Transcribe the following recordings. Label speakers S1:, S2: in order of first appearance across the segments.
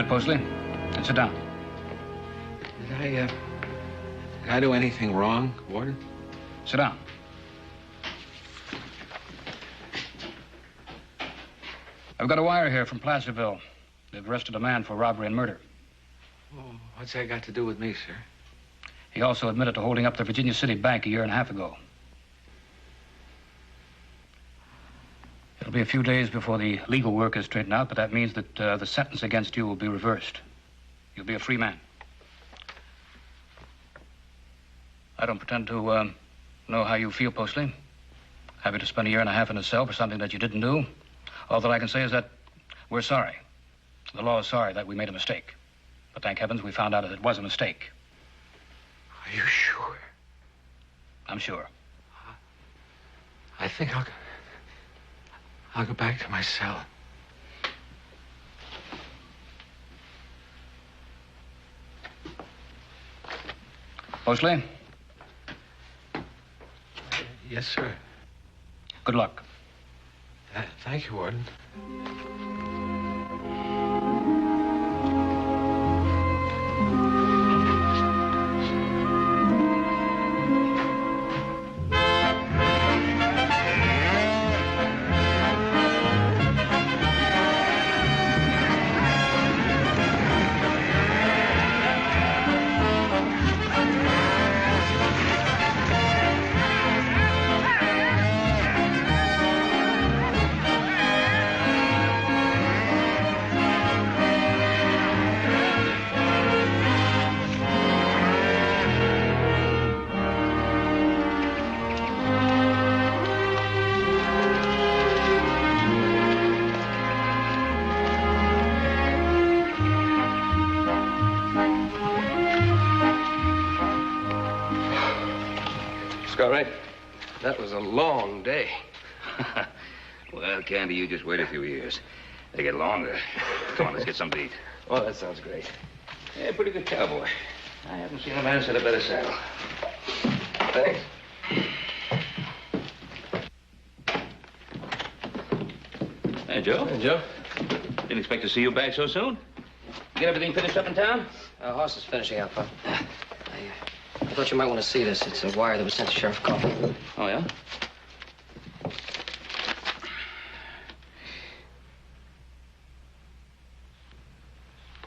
S1: minute, Postly. And sit down.
S2: Did I do anything wrong, Warden?
S1: Sit down. I've got a wire here from Placerville. They've arrested a man for robbery and murder.
S2: Oh, what's that got to do with me, sir?
S1: He also admitted to holding up the Virginia City Bank a year and a half ago. It'll be a few days before the legal work is straightened out, but that means that the sentence against you will be reversed. You'll be a free man. I don't pretend to know how you feel, Postly. Happy to spend a year and a half in a cell for something that you didn't do. All that I can say is that we're sorry. The law is sorry that we made a mistake. But thank heavens we found out that it was a mistake.
S2: Are you sure?
S1: I'm sure.
S2: I think I'll go back to my cell.
S1: Postly?
S2: Yes, sir.
S1: Good luck.
S2: Thank you, Warden.
S3: All right. That was a long day.
S4: Well, Candy, you just wait a few years. They get longer. Come on, let's get something to eat.
S3: Oh, that sounds great.
S4: Yeah, pretty good cowboy. I haven't seen a man set a better saddle.
S3: Thanks.
S4: Hey, Joe.
S3: Hey, Joe.
S4: Didn't expect to see you back so soon. You get everything finished up in town?
S5: Horse is finishing up, I thought you might want to see this. It's a wire that was sent to Sheriff Coffey.
S4: Oh, yeah?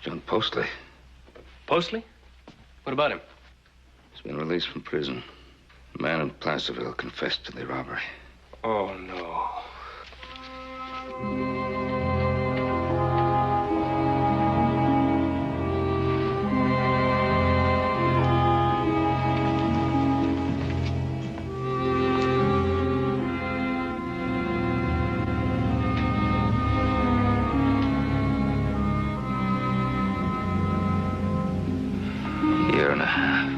S4: John Postley.
S3: Postley? What about him?
S4: He's been released from prison. The man in Placerville confessed to the robbery.
S3: Oh, no.
S4: Year and a half.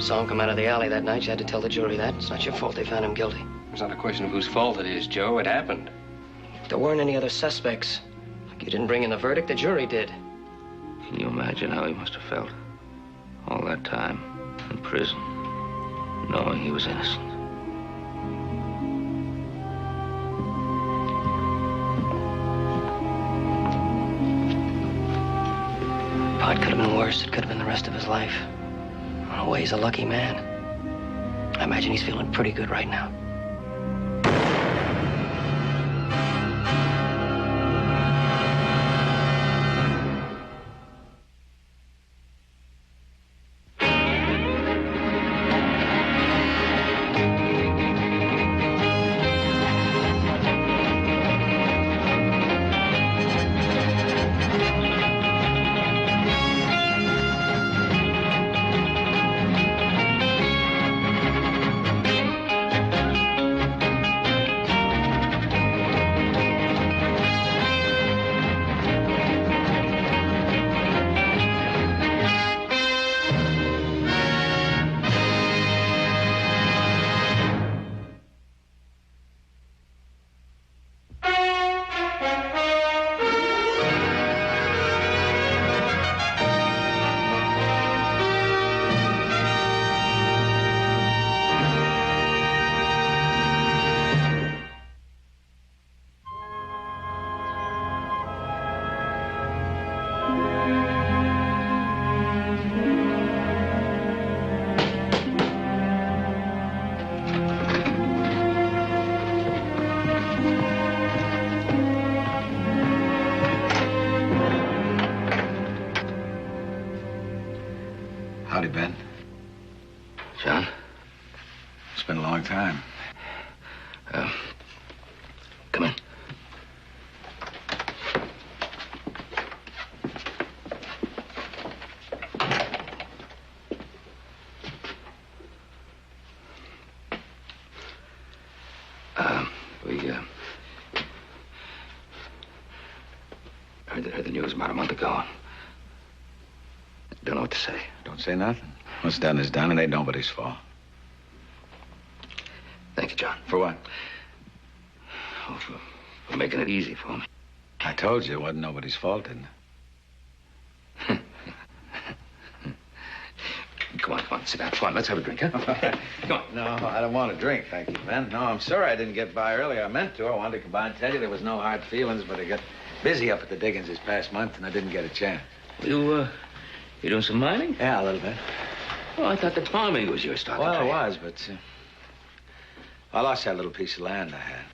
S5: Saw him come out of the alley that night. You had to tell the jury that. It's not your fault they found him guilty.
S3: It's not a question of whose fault it is, Joe. It happened.
S5: There weren't any other suspects. Like you didn't bring in the verdict, the jury did.
S4: Can you imagine how he must have felt? All that time in prison, knowing he was innocent.
S5: Oh, it could have been worse. It could have been the rest of his life. Oh, well, he's a lucky man. I imagine he's feeling pretty good right now.
S6: Howdy, Ben.
S4: John?
S6: It's been a long time.
S4: Come in. We heard the news about a month ago. Don't know what to say.
S6: Don't say nothing. What's done is done. It ain't nobody's fault.
S4: Thank you, John.
S6: For what?
S4: Oh, for making it easy for me.
S6: I told you it wasn't nobody's fault, didn't it?
S4: Come on, sit down. Come on, let's have a drink, huh? Come on.
S6: No, I don't want a drink, thank you, Ben. No, I'm sorry I didn't get by earlier. I meant to. I wanted to come by and tell you there was no hard feelings, but I got busy up at the diggings this past month, and I didn't get a chance.
S4: You doing some mining?
S6: Yeah, a little bit.
S4: Oh, I thought that farming was your stock.
S6: Well, it was, but I lost that little piece of land I had.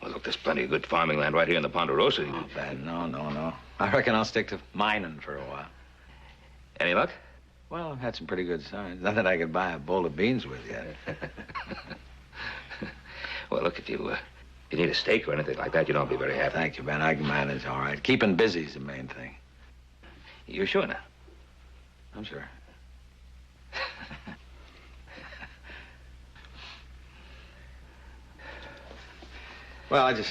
S4: Well, look, there's plenty of good farming land right here in the Ponderosa.
S6: Oh, Ben, no. I reckon I'll stick to mining for a while.
S4: Any luck?
S6: Well, I've had some pretty good signs. Not that I could buy a bowl of beans with yet.
S4: Well, look, if you need a steak or anything like that, you don't be very happy.
S6: Thank you, Ben. I can manage all right. Keeping busy is the main thing.
S4: You sure now?
S6: I'm sure. Well, I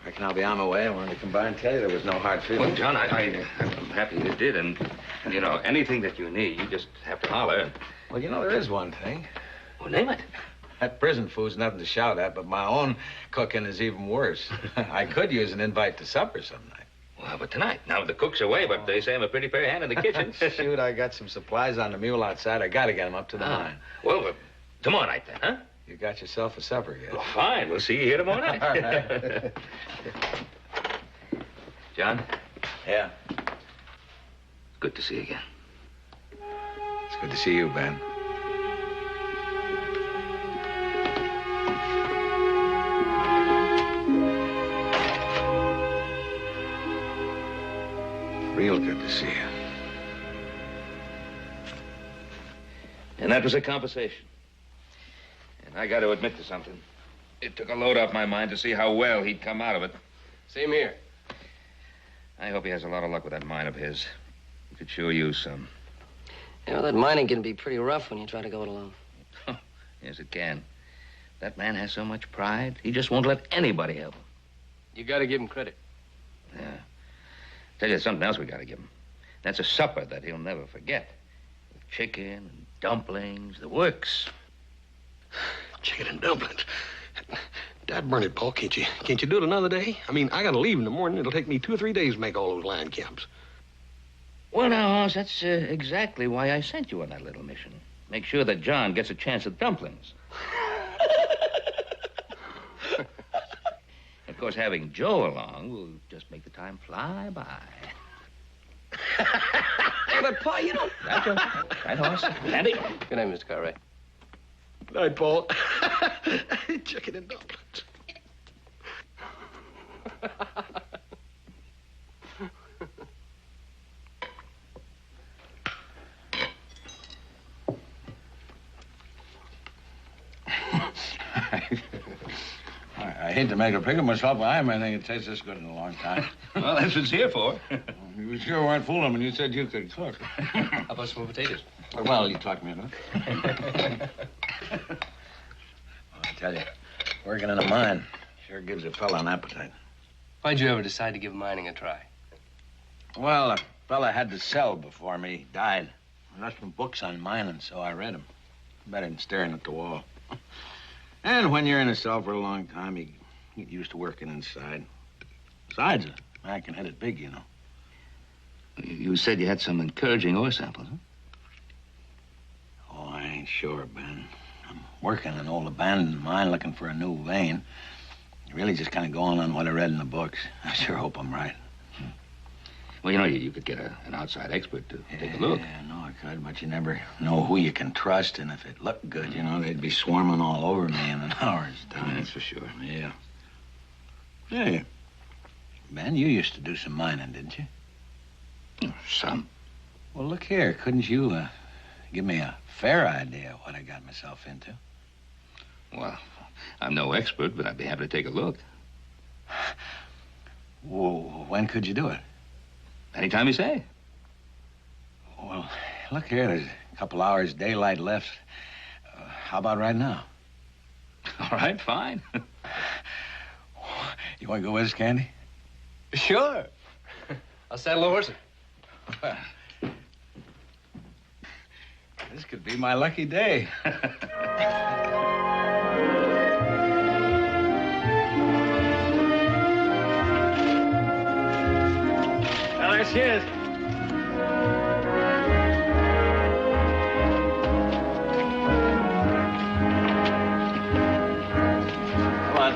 S6: reckon I'll be on my way. I wanted to come by and tell you there was no hard feelings.
S4: Well, John, I'm happy you did, and, you know, anything that you need, you just have to holler.
S6: Well, you know, there is one thing.
S4: Well, name it.
S6: That prison food's nothing to shout at, but my own cooking is even worse. I could use an invite to supper some night.
S4: Well, but tonight. Now, the cook's away, but they say I'm a pretty fair hand in the kitchen.
S6: Shoot, I got some supplies on the mule outside. I gotta get them up to the mine.
S4: Well, tomorrow night, then, huh?
S6: You got yourself a supper yet?
S4: Well, fine. We'll see you here tomorrow night.
S6: All right.
S4: John?
S6: Yeah?
S4: Good to see you again.
S6: It's good to see you, Ben. Real good to see you.
S4: And that was a conversation. And I got to admit to something. It took a load off my mind to see how well he'd come out of it.
S3: Same here.
S4: I hope he has a lot of luck with that mine of his. He could sure use some.
S5: You know, that mining can be pretty rough when you try to go it alone.
S4: Yes, it can. That man has so much pride, he just won't let anybody help him.
S3: You got to give him credit.
S4: Yeah. Tell you something else we got to give him. That's a supper that he'll never forget. With chicken and dumplings, the works.
S7: Chicken and dumplings. Dad burn it, Paul. Can't you do it another day? I mean, I gotta leave in the morning. It'll take me 2 or 3 days to make all those line camps.
S4: Well, now, Hoss, that's exactly why I sent you on that little mission. Make sure that John gets a chance at dumplings. Of course, having Joe along will just make the time fly by.
S5: But, Pa, you don't...
S4: Right, Joe? Right, Hoss? Andy?
S3: Good night, Mr. Cartwright.
S7: Night, Paul. Chicken and dumplings.
S6: I hate to make a pig of myself, but I haven't anything that tastes this good in a long time.
S1: Well, that's what it's here for.
S6: You sure weren't fooling when you said you could cook.
S1: How about some potatoes?
S6: Well, you talked me into it. Well, I tell you, working in a mine sure gives a fella an appetite.
S3: Why'd you ever decide to give mining a try?
S6: Well, a fella had to sell before me died. I left some books on mining, so I read them. Better than staring at the wall. And when you're in a cell for a long time, you get used to working inside. Besides, a man can hit it big, you know.
S4: You said you had some encouraging ore samples, huh?
S6: Oh, I ain't sure, Ben. I'm working an old abandoned mine looking for a new vein. Really just kind of going on what I read in the books. I sure hope I'm right.
S4: Well, you know, you could get an outside expert to take a look.
S6: Yeah, no, I could, but you never know who you can trust, and if it looked good, you know, they'd be swarming all over me in an hour's time.
S4: That's for sure.
S6: Yeah. Hey, Ben, you used to do some mining, didn't you?
S4: Some.
S6: Well, look here. Couldn't you give me a fair idea of what I got myself into?
S4: Well, I'm no expert, but I'd be happy to take a look.
S6: Well, when could you do it?
S4: Anytime you say.
S6: Well, look here. There's a couple hours daylight left. How about right now?
S4: All right, fine.
S6: You want to go with us, Candy?
S3: Sure. I'll saddle the horse.
S6: Well, this could be my lucky day.
S3: Well, there she is. Come on.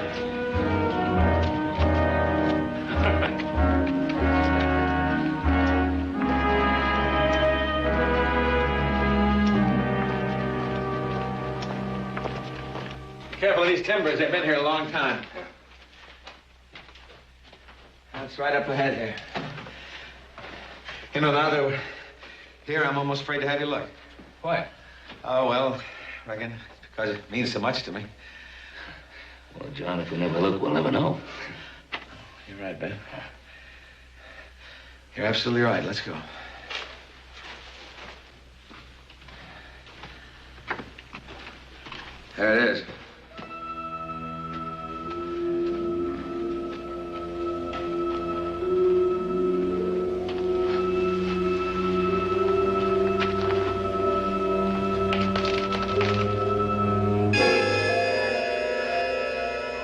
S6: Careful of these timbers. They've been here a long time. That's right up ahead here. You know, now that we're here, I'm almost afraid to have you look.
S4: Why?
S6: Oh, well, I reckon it's because it means so much to me.
S4: Well, John, if we never look, we'll never know.
S6: You're right, Ben. You're absolutely right. Let's go. There it is.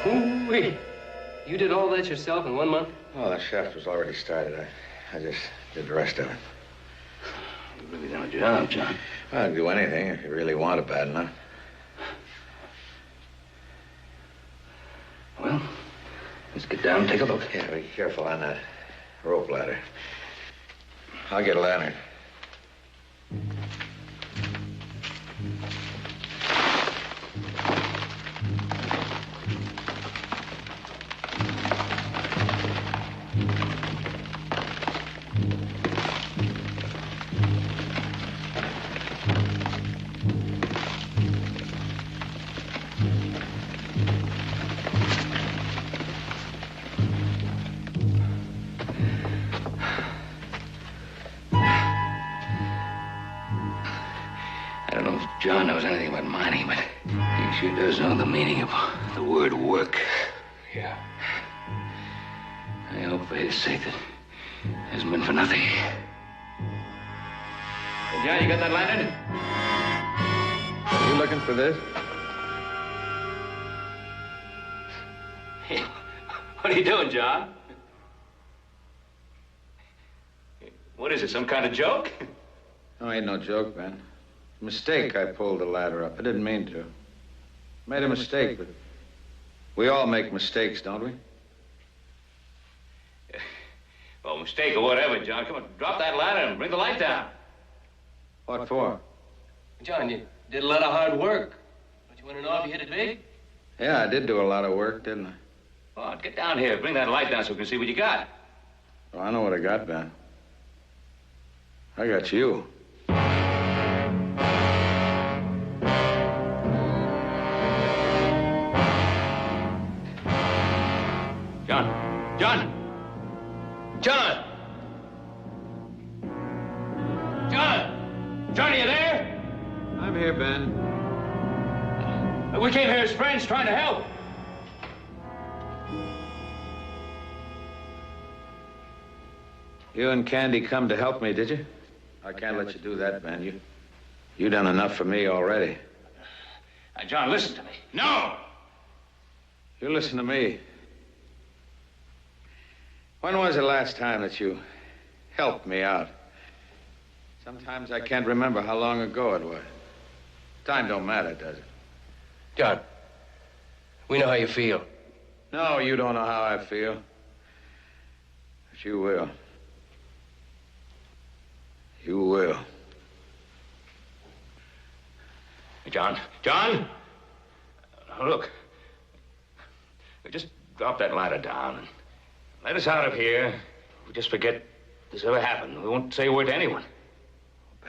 S3: Ooh-wee. You did all that yourself in 1 month?
S6: Oh, the shaft was already started. I just did the rest of it.
S4: You've really done a job, John.
S6: I'd do anything if you really want it bad enough.
S4: Well, let's get down and take a look.
S6: Yeah, be careful on that rope ladder. I'll get a lantern.
S4: John knows anything about mining, but he sure does know the meaning of the word work.
S3: Yeah.
S4: I hope for his sake that it hasn't been for nothing. Hey, John, you got that Landon?
S6: Are you looking for this?
S4: Hey, what are you doing, John? What is it, some kind of joke?
S6: No, ain't no joke, Ben. Mistake, I pulled the ladder up. I didn't mean to. Made a mistake, but we all make mistakes, don't we?
S4: Well, mistake or whatever, John. Come on, drop that ladder and bring the light down.
S6: What for?
S3: John, you did a lot of hard work. Don't you want to know if you hit it big?
S6: Yeah, I did do a lot of work, didn't I?
S4: Come on, get down here. Bring that light down so we can see what you got.
S6: Oh, I know what I got, Ben. I got you.
S4: John! John! John! John! John, are you there?
S6: I'm here, Ben.
S4: We came here as friends trying to help.
S6: You and Candy come to help me, did you? I can't let you do that, Ben. You done enough for me already.
S4: Now, John, listen to me. No!
S6: You listen to me. When was the last time that you helped me out? Sometimes I can't remember how long ago it was. Time don't matter, does it?
S3: John, we know how you feel.
S6: No, you don't know how I feel. But you will. You will.
S4: John! John! Look. Just drop that ladder down and let us out of here. We just forget this ever happened. We won't say a word to anyone.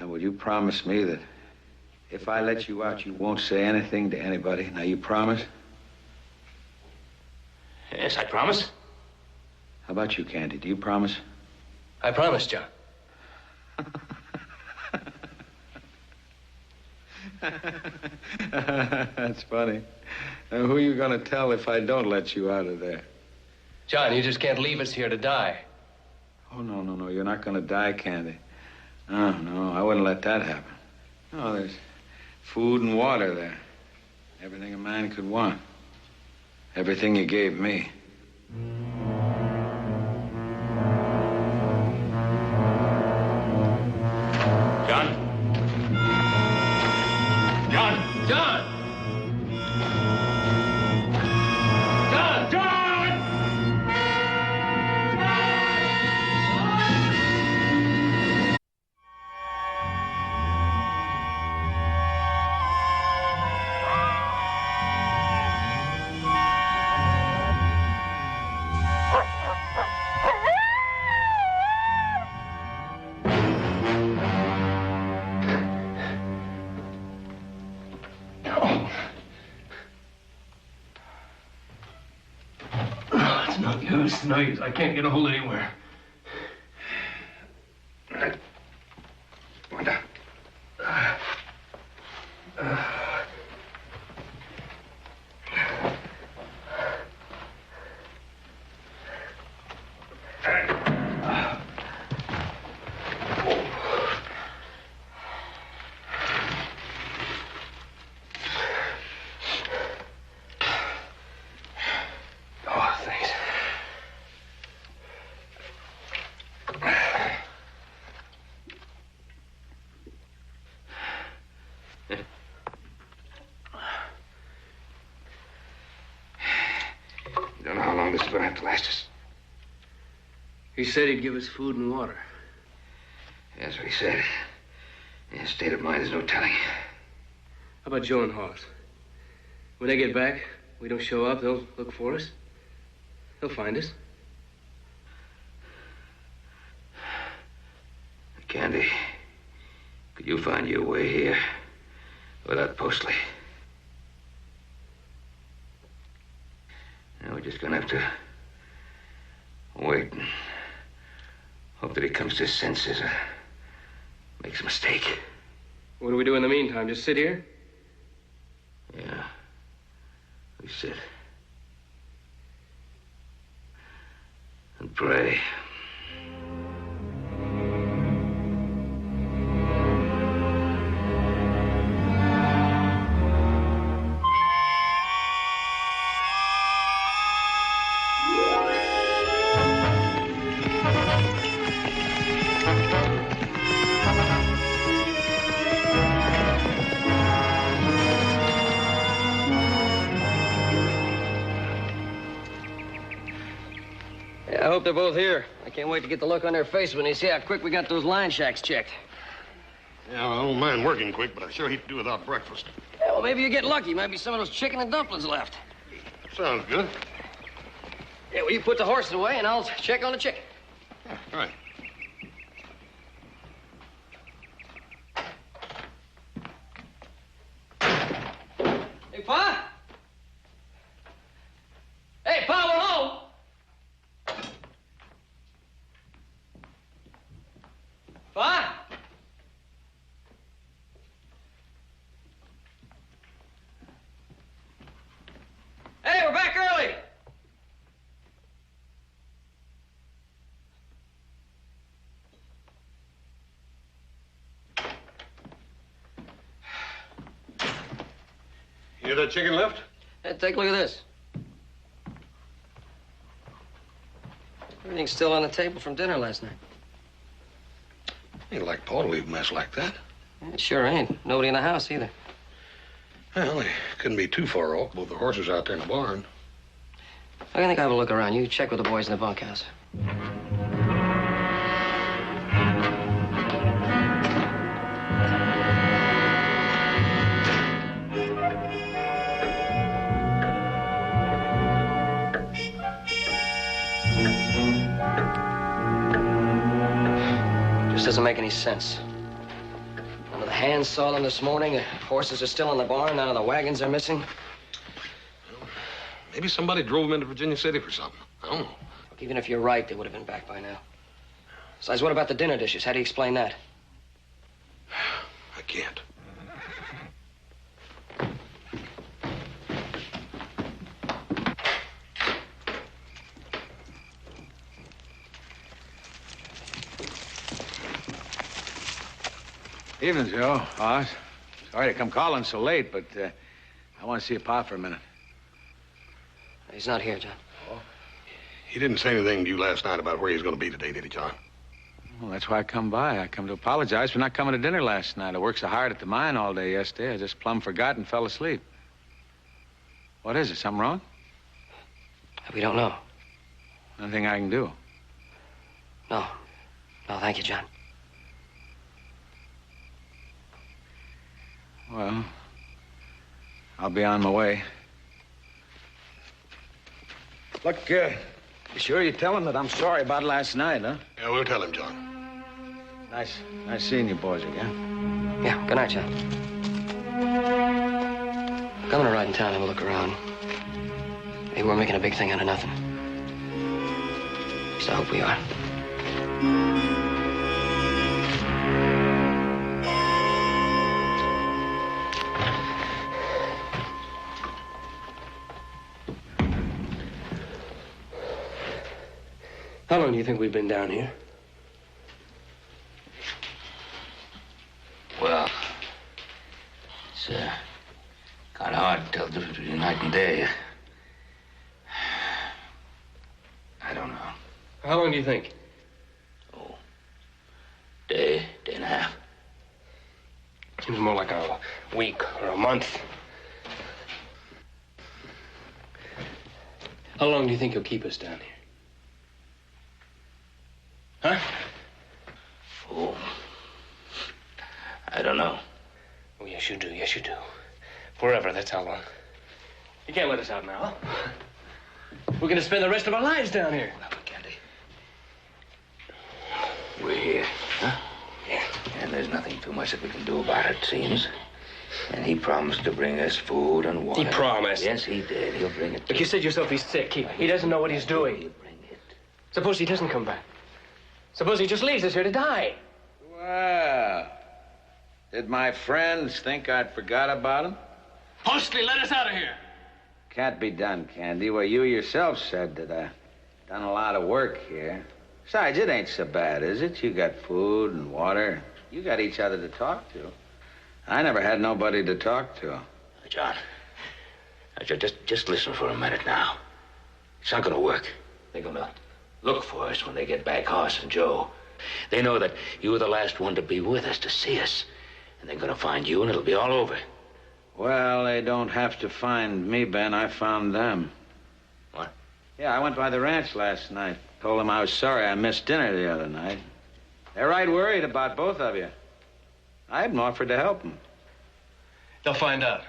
S6: And will you promise me that if I let you out, you won't say anything to anybody? Now, you promise?
S3: Yes, I promise.
S6: How about you, Candy? Do you promise?
S3: I promise, John.
S6: That's funny. Now, who are you going to tell if I don't let you out of there?
S3: John, you just can't leave us here to die.
S6: Oh, no, no, no. You're not going to die, Candy. Oh, no, I wouldn't let that happen. No, there's food and water there. Everything a man could want. Everything you gave me.
S3: John? John! John! John! John! It's no use. I can't get a hold anywhere.
S4: Wanda. Don't know how long this is going to have to last us.
S3: He said he'd give us food and water.
S4: That's what he said. In his state of mind, there's no telling.
S3: How about Joe and Hoss? When they get back, we don't show up, they'll look for us. They'll find us.
S4: Candy, could you find your way here without Postley? Now, we're just gonna have to wait and hope that he comes to his senses or makes a mistake.
S3: What do we do in the meantime? Just sit here?
S4: Yeah, we sit and pray.
S5: I hope they're both here. I can't wait to get the look on their face when they see how quick we got those line shacks checked.
S7: Yeah, well, I don't mind working quick, but I sure hate to do without breakfast.
S5: Yeah, well, maybe you get lucky. Might be some of those chicken and dumplings left.
S7: Sounds good.
S5: Yeah, well, you put the horses away, and I'll check on the chicken.
S7: Yeah, right.
S5: Hey, Pa? Hey, Pa, we're home. Pa? Hey, we're back early.
S7: You have that chicken left?
S5: Hey, take a look at this. Everything's still on the table from dinner last night.
S7: Ain't like Paul to leave a mess like that.
S5: It sure ain't. Nobody in the house either.
S7: Well, they couldn't be too far off. Both the horses out there in the barn.
S5: I think I'll have a look around. You check with the boys in the bunkhouse. This doesn't make any sense. hands saw them this morning. The horses are still in the barn. None of the wagons are missing.
S7: Maybe somebody drove them into Virginia City for something. I don't know.
S5: Look, even if you're right, they would have been back by now. Besides, what about the dinner dishes? How do you explain that?
S7: I can't.
S6: Evening, Joe. Oz. Sorry to come calling so late, but I want to see your Pa for a minute.
S5: He's not here, John.
S7: He didn't say anything to you last night about where he's going to be today, did he, John?
S6: Well, that's why I come by. I come to apologize for not coming to dinner last night. I worked so hard at the mine all day yesterday, I just plumb forgot and fell asleep. What is it? Something wrong?
S5: We don't know.
S6: Anything I can do?
S5: No. No, thank you, John.
S6: Well, I'll be on my way. Look, you sure you tell him that I'm sorry about last night, huh?
S7: Yeah, we'll tell him, John.
S6: Nice seeing you boys again.
S5: Yeah, good night, John. I'm gonna ride in town and have a look around. Maybe we're making a big thing out of nothing. At least I hope we are.
S3: How long do you think we've been down here?
S4: Well, it's kind of hard to tell the difference between night and day. I don't know.
S3: How long do you think?
S4: Oh, day and a half.
S3: Seems more like a week or a month. How long do you think he'll keep us down here? Huh?
S4: Oh, I don't know.
S3: Oh, yes, you do. Yes, you do. Forever, that's how long. You can't let us out now. We're going to spend the rest of our lives down here.
S4: Now, Candy. We're here, huh?
S3: Yeah.
S4: And there's nothing too much that we can do about it, seems. And he promised to bring us food and water.
S3: He promised?
S4: Yes, he did. He'll bring it.
S3: Look, you said yourself he's sick. He doesn't know what he's doing.
S4: He'll bring it.
S3: Suppose he doesn't come back. Suppose he just leaves us here to die.
S6: Well, did my friends think I'd forgot about them?
S3: Postley, let us out of here.
S6: Can't be done, Candy. Well, you yourself said that I've done a lot of work here. Besides, it ain't so bad, is it? You got food and water. You got each other to talk to. I never had nobody to talk to.
S4: John, just listen for a minute now. It's not going to work. They're going to look for us when they get back, Hoss and Joe. They know that you were the last one to be with us, to see us. And they're going to find you, and it'll be all over.
S6: Well, they don't have to find me, Ben. I found them.
S4: What?
S6: Yeah, I went by the ranch last night. Told them I was sorry I missed dinner the other night. They're right worried about both of you. I even offered to help them.
S3: They'll find out.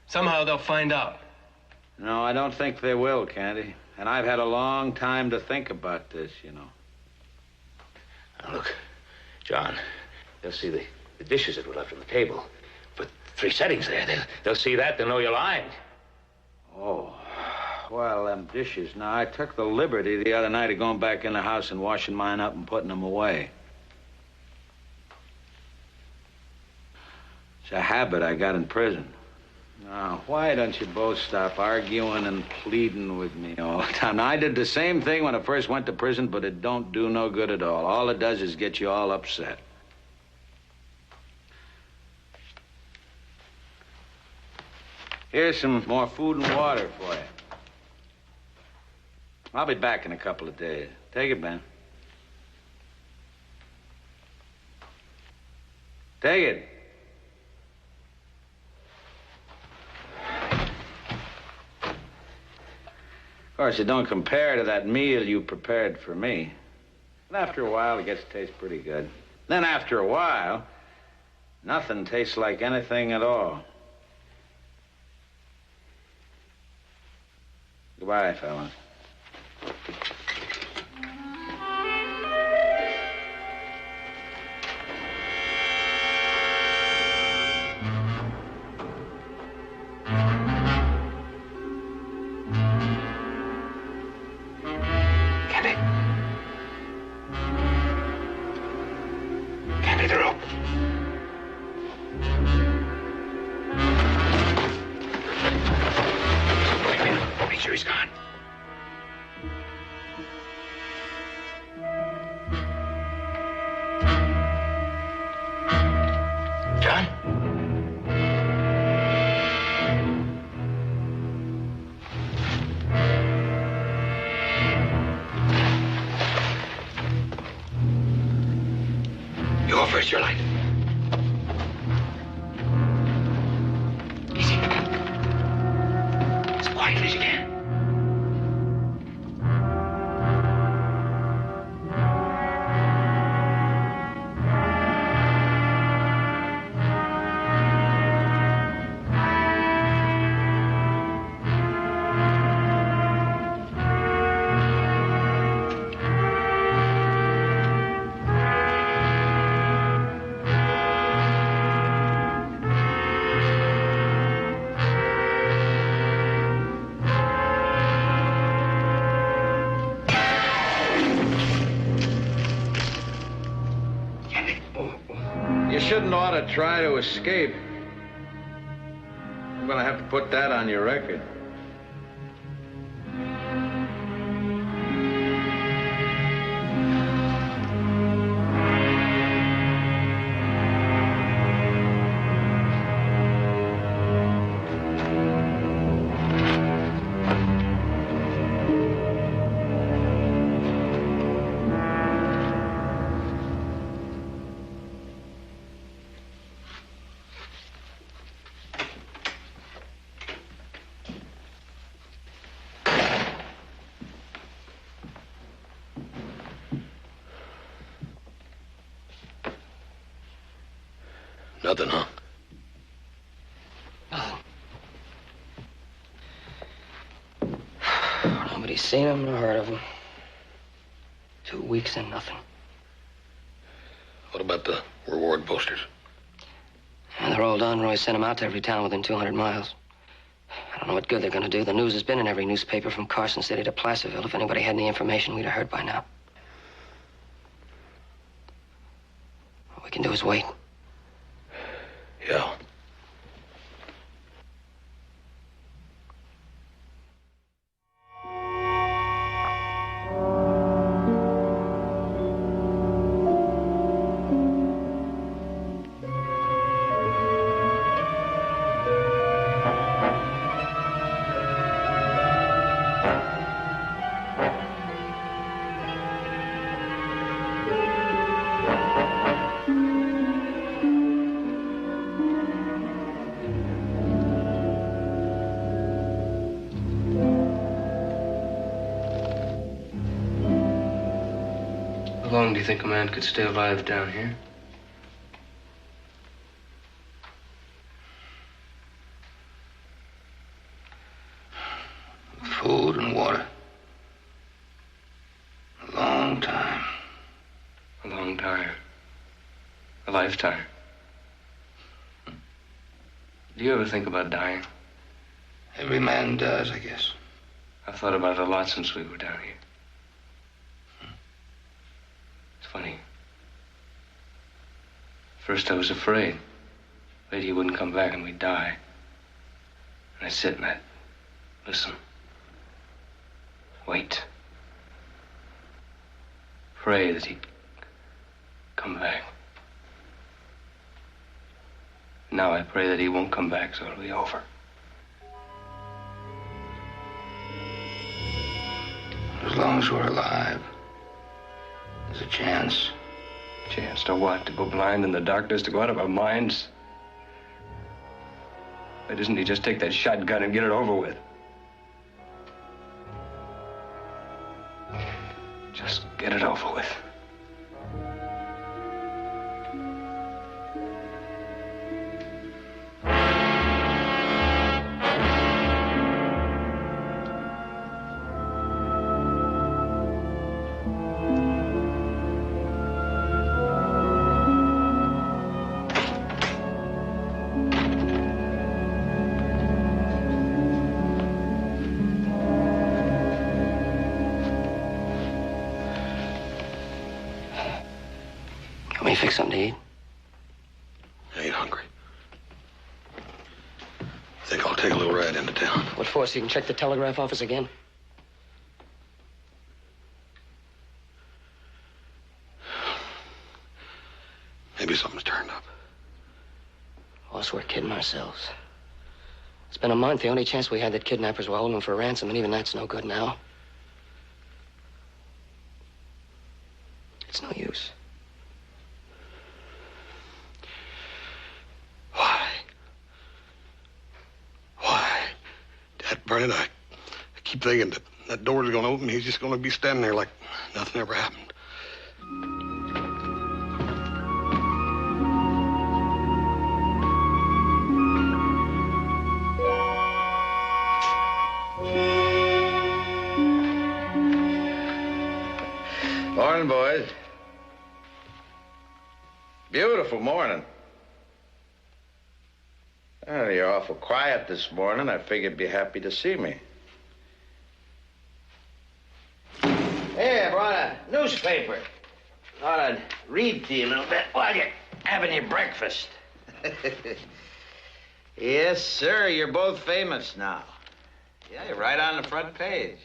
S3: Somehow they'll find out.
S6: No, I don't think they will, Candy. And I've had a long time to think about this, you know.
S4: Now, look, John, they'll see the dishes that were left on the table. But 3 settings there. They'll see that. They'll know you're lying.
S6: Oh, well, them dishes. Now, I took the liberty the other night of going back in the house and washing mine up and putting them away. It's a habit I got in prison. Now, why don't you both stop arguing and pleading with me all the time? Now, I did the same thing when I first went to prison, but it don't do no good at all. All it does is get you all upset. Here's some more food and water for you. I'll be back in a couple of days. Take it, Ben. Take it. Of course, it don't compare to that meal you prepared for me. But after a while, it gets to taste pretty good. Then after a while, nothing tastes like anything at all. Goodbye, fellas.
S4: Hand me the rope. Wait a minute. Make sure he's gone. John? You go first, your light. Easy. As quietly as you can.
S6: You shouldn't ought to try to escape. I'm gonna have to put that on your record.
S7: Nothing, huh?
S5: Nobody's seen him nor heard of him. 2 weeks and nothing.
S7: What about the reward posters?
S5: And they're all done. Roy sent them out to every town within 200 miles. I don't know what good they're going to do. The news has been in every newspaper from Carson City to Placerville. If anybody had any information, we'd have heard by now. All we can do is wait.
S7: Yeah.
S3: How long do you think a man could stay alive down here?
S4: Food and water. A long time.
S3: A long time. A lifetime. Do you ever think about dying?
S4: Every man does, I guess.
S3: I've thought about it a lot since we were down here. It's funny. First I was afraid. Afraid he wouldn't come back and we'd die. And I'd sit and I'd listen. Wait. Pray that he'd come back. Now I pray that he won't come back, so it'll be over.
S4: As long as we're alive, there's a chance.
S3: Chance to what? To go blind in the darkness, to go out of our minds? Why doesn't he just take that shotgun and get it over with? Just get it over with.
S5: Want me to fix something to eat?
S7: right into town.
S5: What for? So you can check the telegraph office again?
S7: Maybe something's turned up.
S5: Boss, we're kidding ourselves. It's been a month. The only chance we had that kidnappers were holding him for ransom, and even that's no good now. It's no use.
S7: Why? Dad, Bernard, I keep thinking that door's gonna open. He's just gonna be standing there like nothing ever happened.
S6: Morning, boys. Beautiful morning. Oh, you're awful quiet this morning. I figured you'd be happy to see me. Hey, I brought a newspaper. Thought I'd read to you a little bit while you're having your breakfast. Yes, sir, you're both famous now. Yeah, you're right on the front page.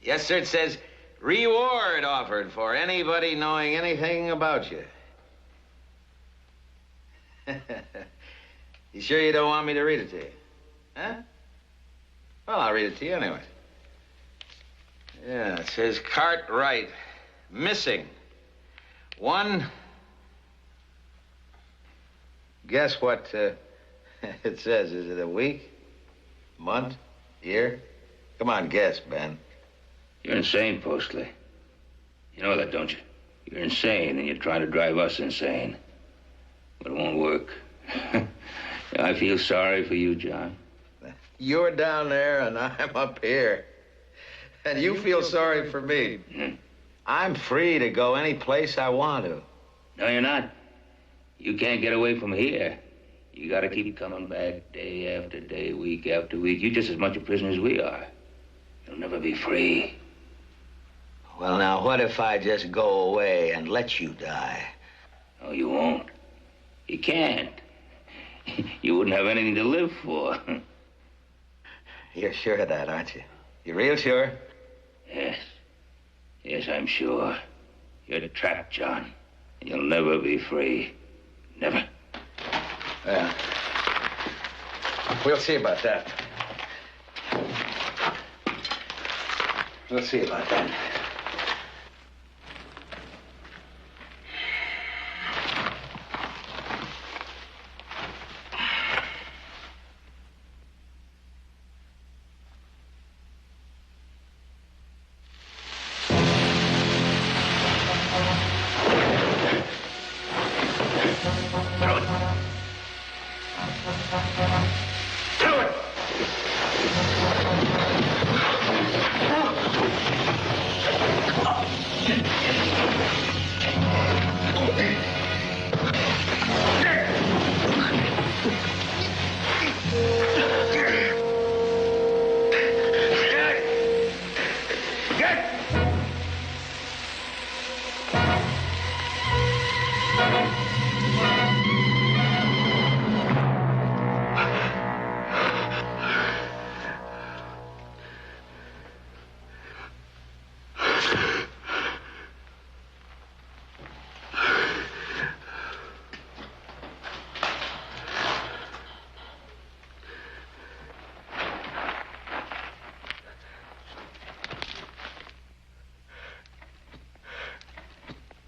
S6: Yes, sir, it says, reward offered for anybody knowing anything about you. You sure you don't want me to read it to you? Huh? Well, I'll read it to you anyway. Yeah, it says Cartwright, missing. One... Guess what it says? Is it a week? Month? Year? Come on, guess, Ben.
S4: You're insane, Postley. You know that, don't you? You're insane, and you're trying to drive us insane. But it won't work. I feel sorry for you, John.
S6: You're down there, and I'm up here. And you feel sorry for me. I'm free to go any place I want to.
S4: No, you're not. You can't get away from here. You gotta keep coming back day after day, week after week. You're just as much a prisoner as we are. You'll never be free.
S6: Well, now, what if I just go away and let you die?
S4: No, you won't. You can't. You wouldn't have anything to live for.
S6: You're sure of that, aren't you? You real sure?
S4: Yes. Yes, I'm sure. You're trapped, John. And you'll never be free. Never.
S6: Yeah. We'll see about that. We'll see about that.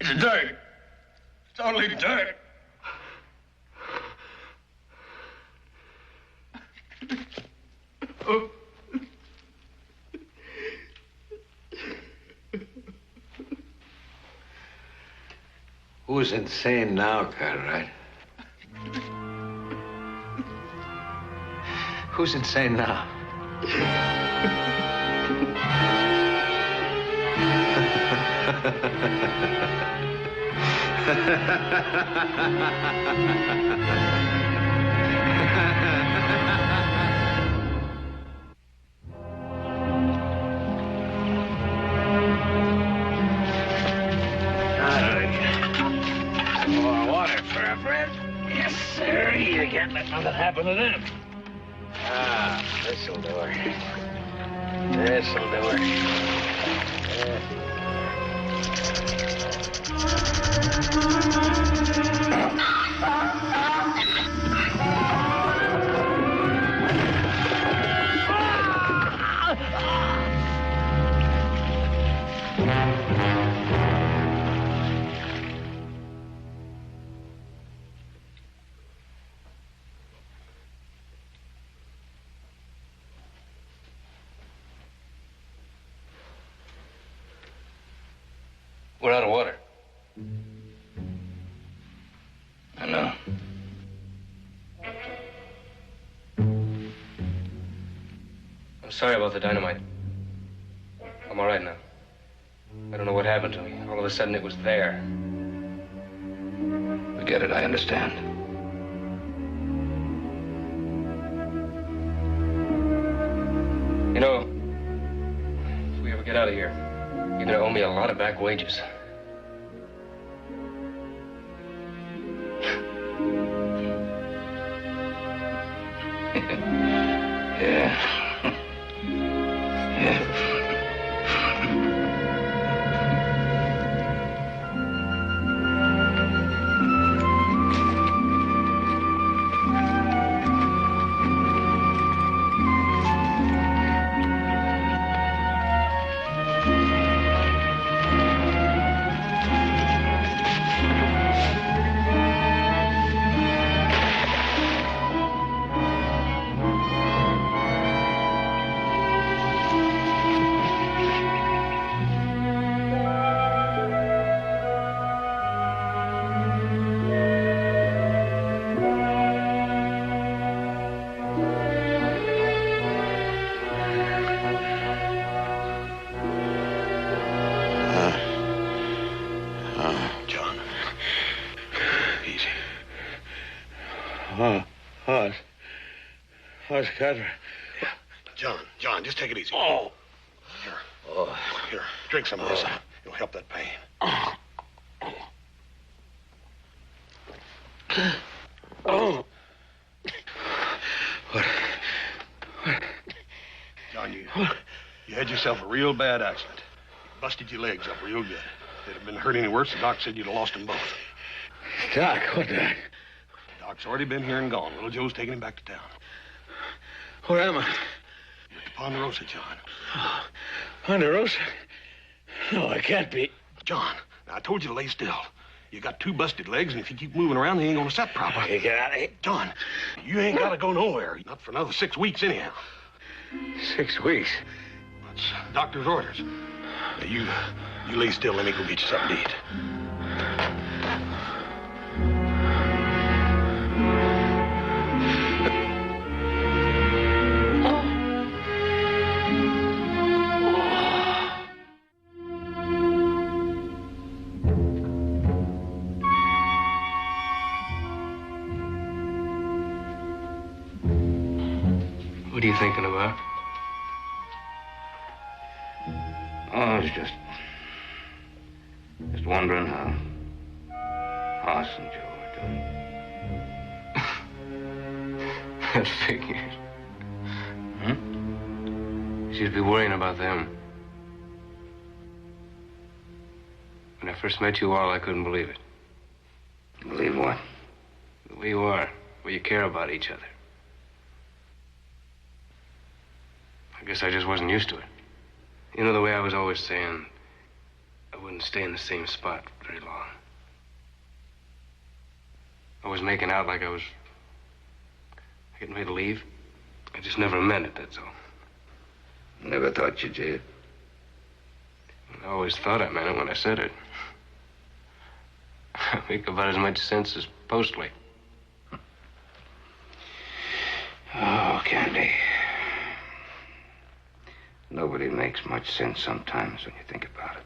S7: It's dirt. It's only dirt.
S2: Who's insane now, Cartwright? Who's insane now?
S4: More water for our friend? Yes, sir. You can't let nothing happen to them. This'll do her. This'll do her.
S3: We're out of water.
S4: I know.
S3: I'm sorry about the dynamite. I'm all right now. I don't know what happened to me. All of a sudden, it was there.
S4: Forget it, I understand.
S3: You know, if we ever get out of here, you're gonna owe me a lot of back wages.
S4: Yeah. Yeah.
S7: John. Easy.
S2: Horse Carter.
S7: John, just take it easy.
S2: Oh.
S7: Here. Oh. Here, drink some of this. It'll help that pain.
S2: Oh.
S7: John, you had yourself a real bad accident. You busted your legs up real good. If they'd have been hurt any worse, the doc said you'd have lost them both.
S2: Doc, what Doc?
S7: Doc's already been here and gone. Little Joe's taking him back to town.
S2: Where am I?
S7: You're at the Ponderosa, John.
S2: Oh, Ponderosa? No, I can't be.
S7: John, now, I told you to lay still. You got two busted legs, and if you keep moving around, they ain't gonna set proper.
S2: You get out of here.
S7: John, you ain't gotta go nowhere. Not for another 6 weeks, anyhow.
S2: 6 weeks.
S7: That's doctor's orders. Now, you lay still. Let me go get you something to eat.
S3: What are you thinking about?
S4: Oh, I was just wondering how Hoss and Joe are doing.
S3: That figures. She'd be worrying about them. When I first met you all, I couldn't believe it.
S4: Believe what?
S3: The way you are, where you care about each other. I guess I just wasn't used to it. You know, the way I was always saying I wouldn't stay in the same spot very long. I was making out like I was getting ready to leave. I just never meant it, that's all.
S4: Never thought you did.
S3: I always thought I meant it when I said it. I make about as much sense as Postley.
S4: Oh, Candy. Nobody makes much sense sometimes when you think about it.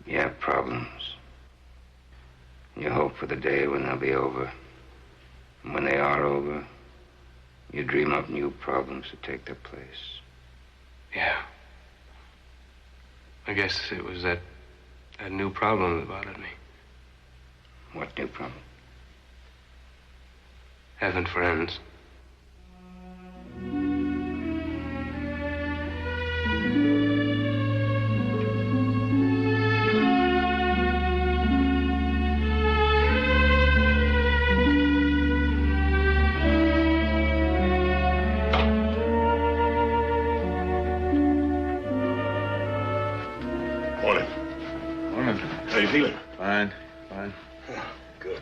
S4: You have problems. You hope for the day when they'll be over. And when they are over, you dream up new problems to take their place.
S3: Yeah. I guess it was that new problem that bothered me.
S4: What new problem?
S3: Having friends.
S7: Morning.
S6: Morning.
S7: How you feeling?
S6: Fine, fine.
S7: Oh, good.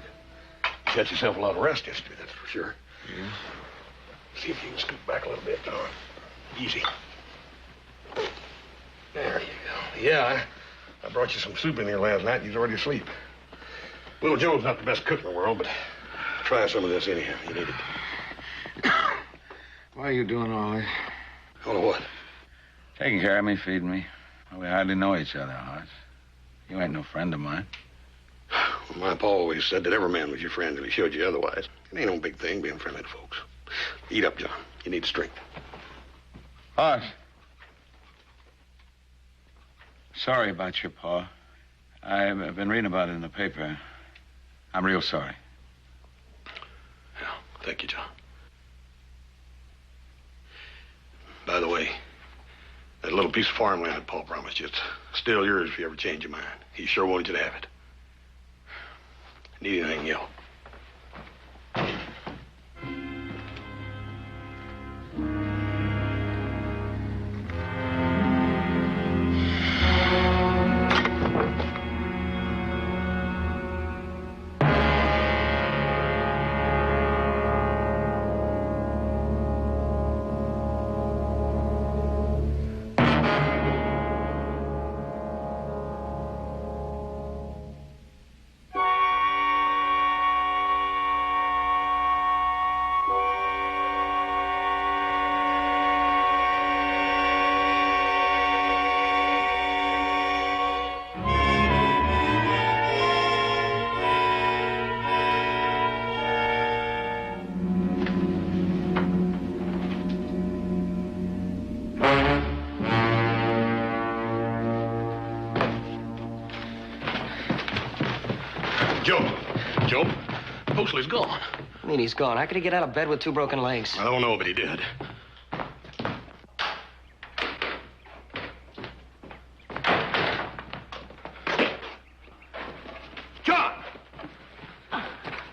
S7: You got yourself a lot of rest yesterday, that's for sure.
S6: Yeah.
S7: See if you can scoot back a little bit, John. Easy. There you go. Yeah, I brought you some soup in here last night. You was already asleep. Little Joe's not the best cook in the world, but try some of this anyhow. You need it.
S6: Why are you doing all this?
S7: All of what?
S6: Taking care of me, feeding me. Well, we hardly know each other, Horace. You ain't no friend of mine.
S7: Well, my pa always said that every man was your friend till he showed you otherwise. It ain't no big thing being friendly to folks. Eat up, John. You need strength.
S6: Horace. Sorry about your pa. I've been reading about it in the paper. I'm real sorry.
S7: Yeah, thank you, John. By the way, that little piece of farmland that Paul promised you, it's still yours if you ever change your mind. He sure wanted you to have it. Need anything, yell. Joe, Mosley's gone.
S5: I mean, he's gone. How could he get out of bed with 2 broken legs?
S7: I don't know, but he did. John!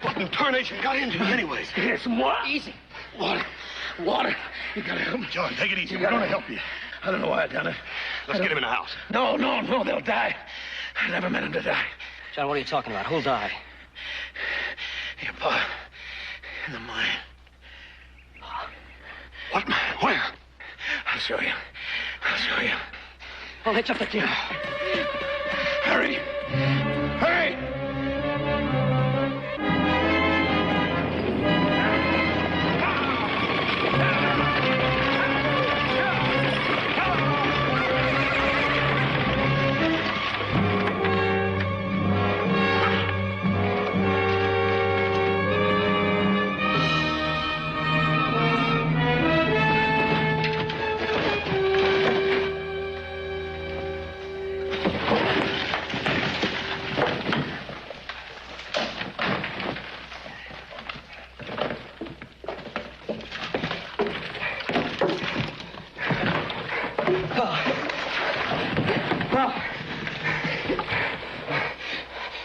S7: What in tarnation got into him anyways?
S3: Get some water. Easy.
S7: Water.
S3: Water. You gotta help me.
S7: John, take it easy. We're gonna help you.
S3: I don't know why I done it.
S7: Let's get him in the house.
S3: No, they'll die. I never meant them to die.
S5: John, what are you talking about? Who'll die?
S3: Your pa. In the mine.
S7: What man? Where?
S3: I'll show you. I'll show you.
S5: Well, hitch up the gear.
S3: Hurry! Hurry!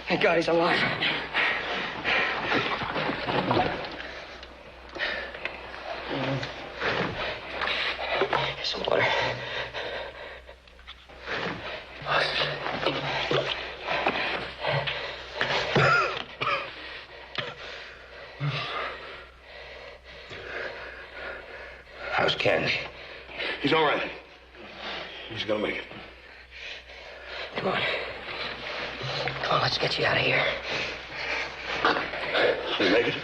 S5: Thank God he's alive. Here's some water.
S7: How's Candy? He's all right. He's gonna make it.
S5: Come on. Come on, let's get you out of here.
S7: He'll make it.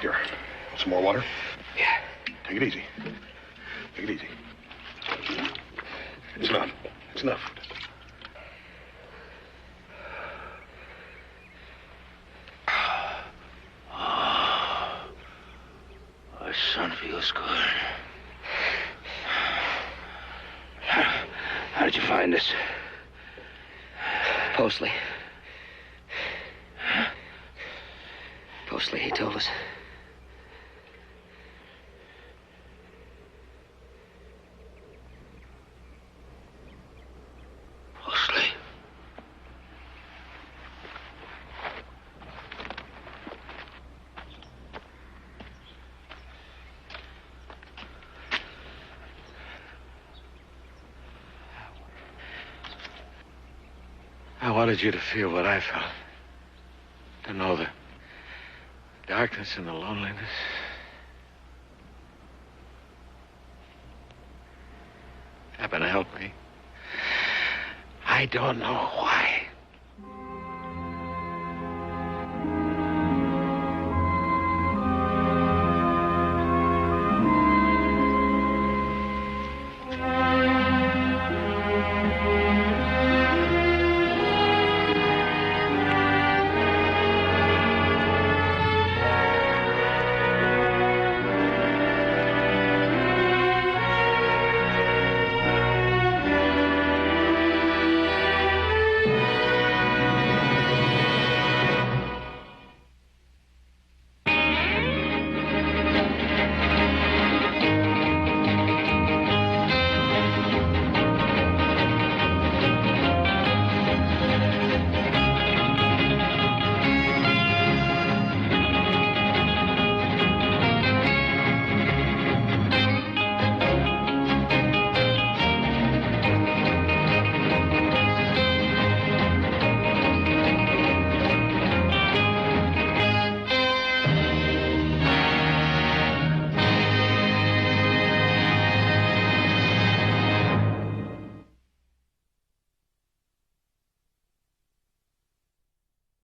S7: Here. Some more water?
S5: Yeah.
S7: Take it easy. Take it easy. It's enough. It's enough.
S4: Son feels good. How did you find us?
S5: Postley. Postley, he told us.
S4: Postley.
S2: I wanted you to feel what I felt. To know the darkness and the loneliness. Happened to help me. I don't know why.